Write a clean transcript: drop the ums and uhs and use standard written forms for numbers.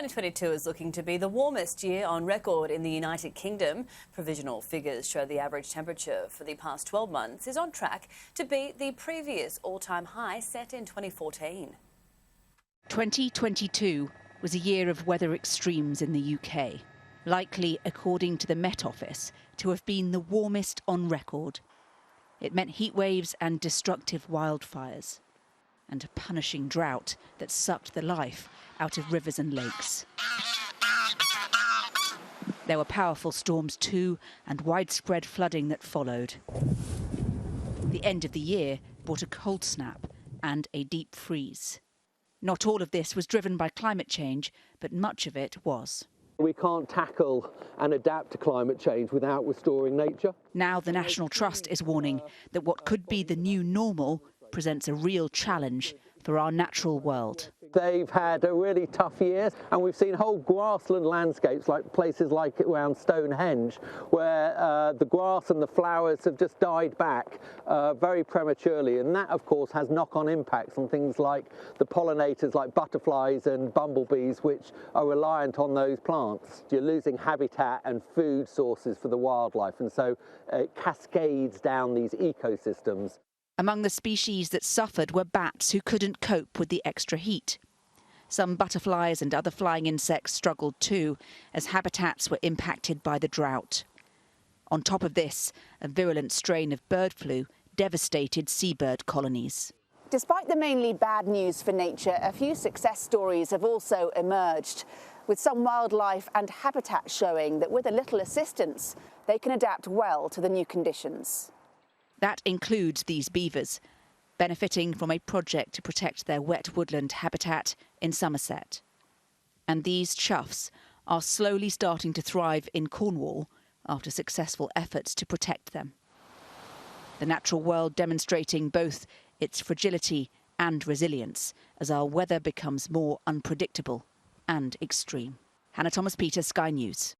2022 is looking to be the warmest year on record in the United Kingdom. Provisional figures show the average temperature for the past 12 months is on track to beat the previous all-time high set in 2014. 2022 was a year of weather extremes in the UK, likely, according to the Met Office, to have been the warmest on record. It meant heat waves and destructive wildfires, and a punishing drought that sucked the life out of rivers and lakes. There were powerful storms too, and widespread flooding that followed. The end of the year brought a cold snap and a deep freeze. Not all of this was driven by climate change, but much of it was. We can't tackle and adapt to climate change without restoring nature. Now the National Trust is warning that what could be the new normal presents a real challenge for our natural world. They've had a really tough year, and we've seen whole grassland landscapes, like places like around Stonehenge, where the grass and the flowers have just died back very prematurely, and that of course has knock-on impacts on things like the pollinators like butterflies and bumblebees, which are reliant on those plants. You're losing habitat and food sources for the wildlife, and so it cascades down these ecosystems. Among the species that suffered were bats who couldn't cope with the extra heat. Some butterflies and other flying insects struggled too, as habitats were impacted by the drought. On top of this, a virulent strain of bird flu devastated seabird colonies. Despite the mainly bad news for nature, a few success stories have also emerged, with some wildlife and habitat showing that with a little assistance, they can adapt well to the new conditions. That includes these beavers, benefiting from a project to protect their wet woodland habitat in Somerset. And these choughs are slowly starting to thrive in Cornwall after successful efforts to protect them. The natural world demonstrating both its fragility and resilience as our weather becomes more unpredictable and extreme. Hannah Thomas-Peters, Sky News.